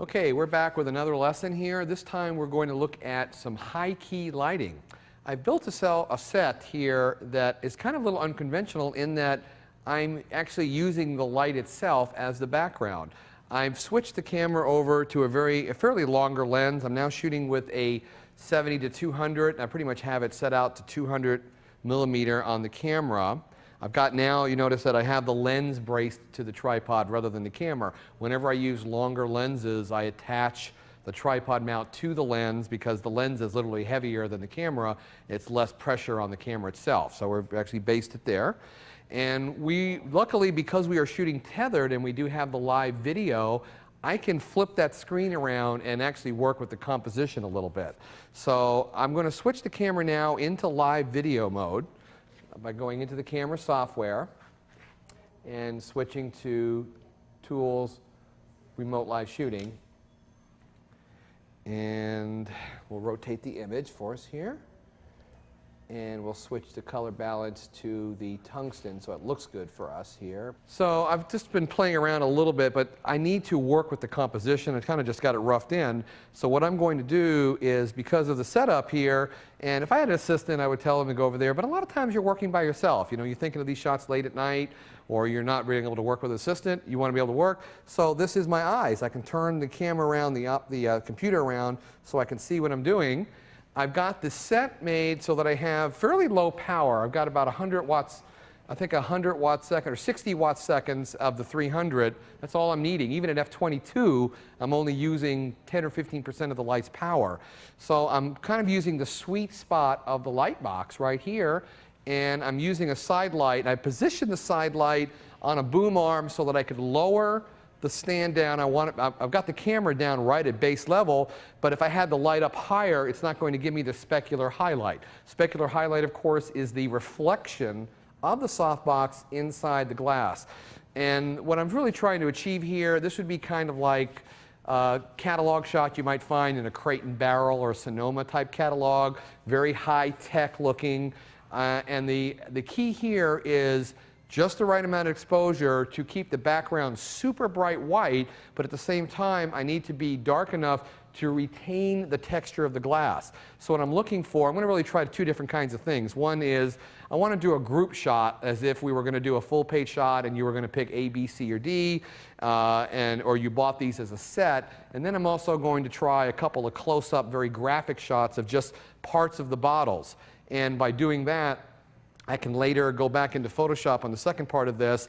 Okay, we're back with another lesson here. This time we're going to look at some high-key lighting. I've built a set here that is kind of a little unconventional in that I'm actually using the light itself as the background. I've switched the camera over to a fairly longer lens. I'm now shooting with a 70 to 200. I pretty much have it set out to 200 millimeter on the camera. I've got now, you notice that I have the lens braced to the tripod rather than the camera. Whenever I use longer lenses, I attach the tripod mount to the lens because the lens is literally heavier than the camera. It's less pressure on the camera itself. So we're actually based it there. And luckily, because we are shooting tethered and we do have the live video, I can flip that screen around and actually work with the composition a little bit. So I'm going to switch the camera now into live video mode by going into the camera software and switching to Tools, Remote Live Shooting. And we'll rotate the image for us here. And we'll switch the color balance to the tungsten so it looks good for us here. So I've just been playing around a little bit, but I need to work with the composition. I kind of just got it roughed in. So what I'm going to do is, because of the setup here, and if I had an assistant, I would tell them to go over there, but a lot of times you're working by yourself. You know, you're thinking of these shots late at night, or you're not being able to work with an assistant. You want to be able to work. So this is my eyes. I can turn the camera around, the computer around, so I can see what I'm doing. I've got this set made so that I have fairly low power. I've got about 100 watts, I think 100 watt second or 60 watt seconds of the 300. That's all I'm needing. Even at f22, I'm only using 10 or 15% of the light's power. So I'm kind of using the sweet spot of the light box right here, and I'm using a side light. I position the side light on a boom arm so that I could lower the stand down. I've got the camera down right at base level, but if I had the light up higher, it's not going to give me the specular highlight. Specular highlight, of course, is the reflection of the softbox inside the glass. And what I'm really trying to achieve here, this would be kind of like a catalog shot you might find in a Crate and Barrel or a Sonoma type catalog, very high-tech looking. And the key here is just the right amount of exposure to keep the background super bright white, but at the same time, I need to be dark enough to retain the texture of the glass. So what I'm looking for, I'm going to really try two different kinds of things. One is I want to do a group shot as if we were going to do a full page shot and you were going to pick A, B, C, or D, or you bought these as a set. And then I'm also going to try a couple of close-up, very graphic shots of just parts of the bottles. And by doing that, I can later go back into Photoshop on the second part of this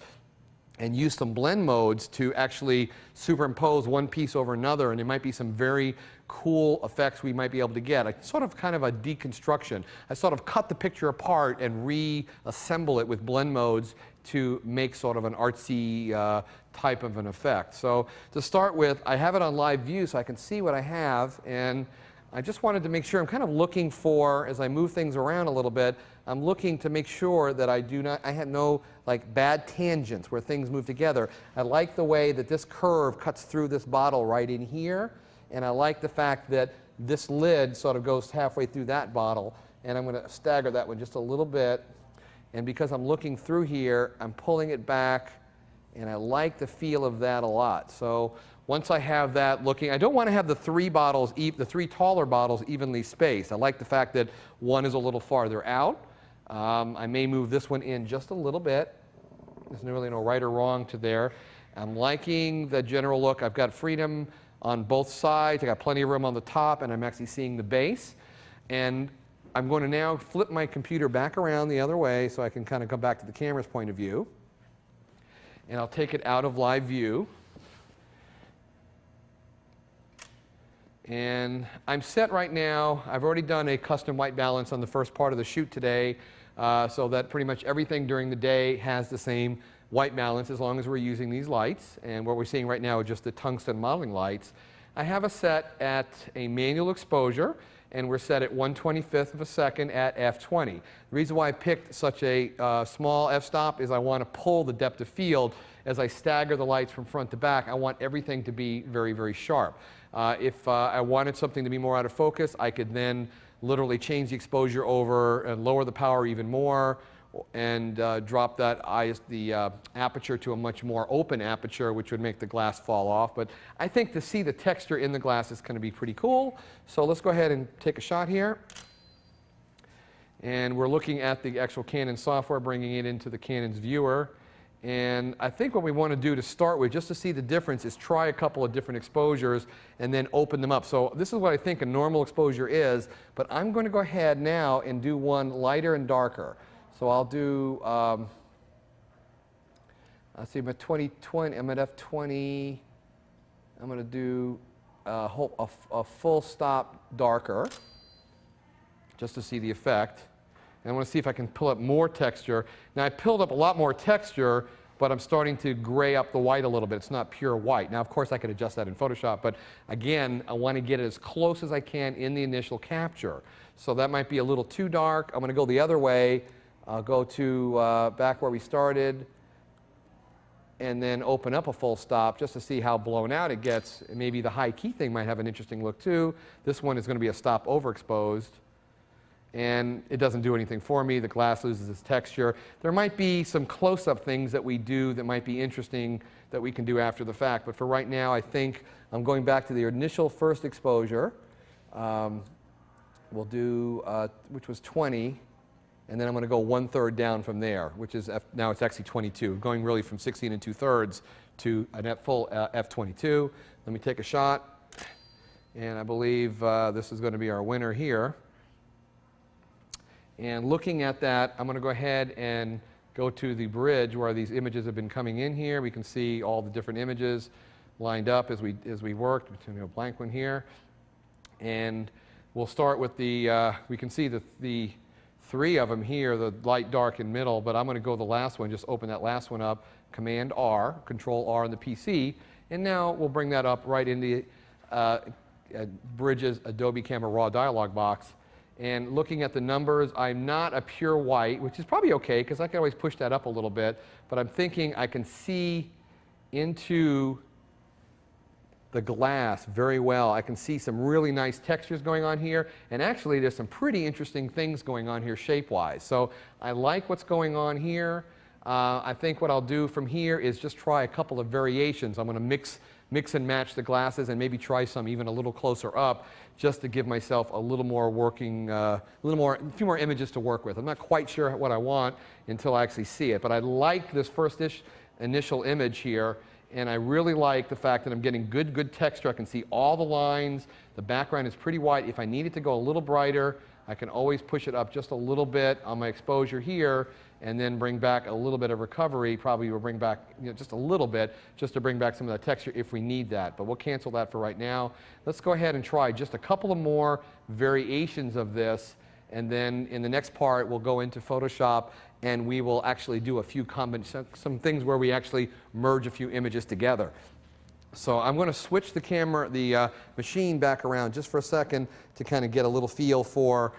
and use some blend modes to actually superimpose one piece over another, and there might be some very cool effects we might be able to get. It's sort of kind of a deconstruction. I sort of cut the picture apart and reassemble it with blend modes to make sort of an artsy type of an effect. So to start with, I have it on live view so I can see what I have, and I just wanted to make sure I'm kind of looking for, as I move things around a little bit, I'm looking to make sure that I had no like bad tangents where things move together. I like the way that this curve cuts through this bottle right in here, and I like the fact that this lid sort of goes halfway through that bottle, and I'm going to stagger that one just a little bit. And because I'm looking through here, I'm pulling it back, and I like the feel of that a lot. So once I have that looking, I don't want to have the three taller bottles evenly spaced. I like the fact that one is a little farther out. I may move this one in just a little bit. There's really no right or wrong to there. I'm liking the general look. I've got freedom on both sides. I got plenty of room on the top, and I'm actually seeing the base. And I'm going to now flip my computer back around the other way so I can kind of come back to the camera's point of view. And I'll take it out of live view. And I'm set right now. I've already done a custom white balance on the first part of the shoot today, so that pretty much everything during the day has the same white balance as long as we're using these lights. And what we're seeing right now are just the tungsten modeling lights. I have a set at a manual exposure, and we're set at 1/25th of a second at f20. The reason why I picked such a small f-stop is I want to pull the depth of field. As I stagger the lights from front to back, I want everything to be very, very sharp. If I wanted something to be more out of focus, I could then literally change the exposure over and lower the power even more, and drop the aperture to a much more open aperture, which would make the glass fall off. But I think to see the texture in the glass is going to be pretty cool. So let's go ahead and take a shot here. And we're looking at the actual Canon software, bringing it into the Canon's viewer. And I think what we want to do to start with, just to see the difference, is try a couple of different exposures and then open them up. So this is what I think a normal exposure is, but I'm going to go ahead now and do one lighter and darker. So I'll do, let's see, I'm at 2020, I'm at F20. I'm going to do a full stop darker, just to see the effect. And I want to see if I can pull up more texture. Now I pulled up a lot more texture, but I'm starting to gray up the white a little bit. It's not pure white. Now of course I could adjust that in Photoshop, but again, I want to get it as close as I can in the initial capture. So that might be a little too dark. I'm going to go the other way. I'll go to back where we started, and then open up a full stop just to see how blown out it gets. Maybe the high key thing might have an interesting look too. This one is going to be a stop overexposed. And it doesn't do anything for me. The glass loses its texture. There might be some close-up things that we do that might be interesting that we can do after the fact. But for right now, I think I'm going back to the initial first exposure. We'll do, which was 20. And then I'm going to go 1/3 down from there, which is, now it's actually 22. Going really from 16 2/3 to a full F22. Let me take a shot. And I believe this is going to be our winner here. And looking at that, I'm going to go ahead and go to the bridge where these images have been coming in here. We can see all the different images lined up as we worked. A blank one here. And we'll start with the, we can see the three of them here, the light, dark, and middle, but I'm going to go the last one, just open that last one up, Command R, Control R on the PC, and now we'll bring that up right in the Bridges Adobe Camera Raw dialog box. And looking at the numbers, I'm not a pure white, which is probably okay because I can always push that up a little bit, but I'm thinking I can see into the glass very well. I can see some really nice textures going on here, and actually there's some pretty interesting things going on here shape-wise. So I like what's going on here. I think what I'll do from here is just try a couple of variations. I'm going to mix and match the glasses and maybe try some even a little closer up just to give myself a little more working, a few more images to work with. I'm not quite sure what I want until I actually see it, but I like this first initial image here, and I really like the fact that I'm getting good texture. I can see all the lines. The background is pretty white. If I need it to go a little brighter, I can always push it up just a little bit on my exposure here and then bring back a little bit of recovery. Probably will bring back just a little bit just to bring back some of that texture if we need that. But we'll cancel that for right now. Let's go ahead and try just a couple of more variations of this. And then in the next part, we'll go into Photoshop and we will actually do a few some things where we actually merge a few images together. So I'm going to switch the machine back around just for a second to kind of get a little feel for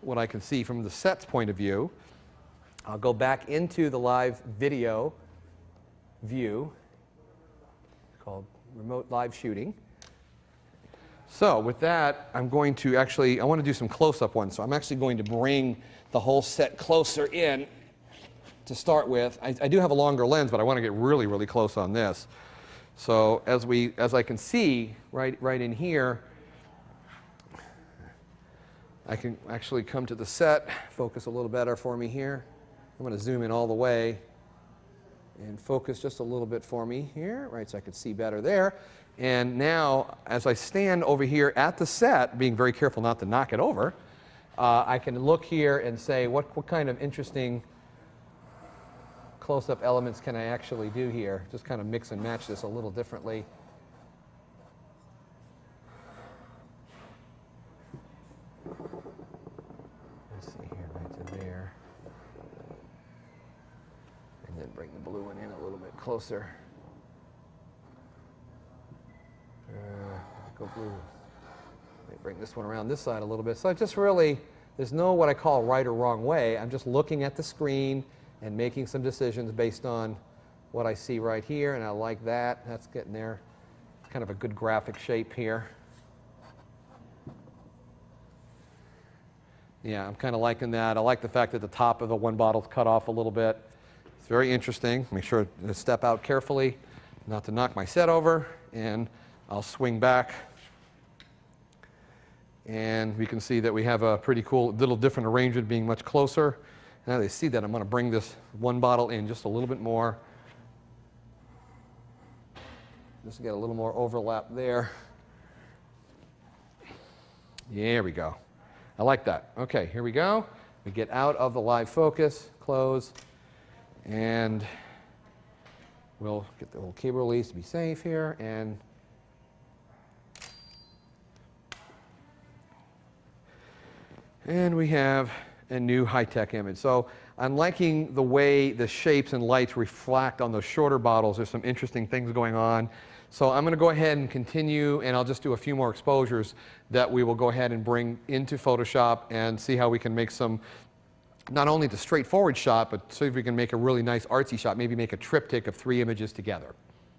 what I can see from the set's point of view. I'll go back into the live video view called Remote Live Shooting. So with that, I'm going to actually, I want to do some close-up ones. So I'm actually going to bring the whole set closer in to start with. I do have a longer lens, but I want to get really, really close on this. So as I can see right in here, I can actually come to the set, focus a little better for me here. I'm going to zoom in all the way and focus just a little bit for me here, right, so I can see better there. And now, as I stand over here at the set, being very careful not to knock it over, I can look here and say, what kind of interesting close-up elements can I actually do here? Just kind of mix and match this a little differently. Let's see here, right to there. And then bring the blue one in a little bit closer. Go blue. Let me bring this one around this side a little bit. So I just really, there's no what I call right or wrong way. I'm just looking at the screen and making some decisions based on what I see right here, and I like that. That's getting there. It's kind of a good graphic shape here. Yeah, I'm kind of liking that. I like the fact that the top of the one bottle's cut off a little bit. It's very interesting. Make sure to step out carefully, not to knock my set over, and I'll swing back. And we can see that we have a pretty cool, little different arrangement, being much closer. Now they see that I'm going to bring this one bottle in just a little bit more. Just to get a little more overlap there. There we go. I like that. Okay, here we go. We get out of the live focus, close, and we'll get the little cable release to be safe here, and we have a new high-tech image. So I'm liking the way the shapes and lights reflect on those shorter bottles. There's some interesting things going on. So I'm going to go ahead and continue, and I'll just do a few more exposures that we will go ahead and bring into Photoshop and see how we can make some, not only the straightforward shot, but see if we can make a really nice artsy shot, maybe make a triptych of 3 images together.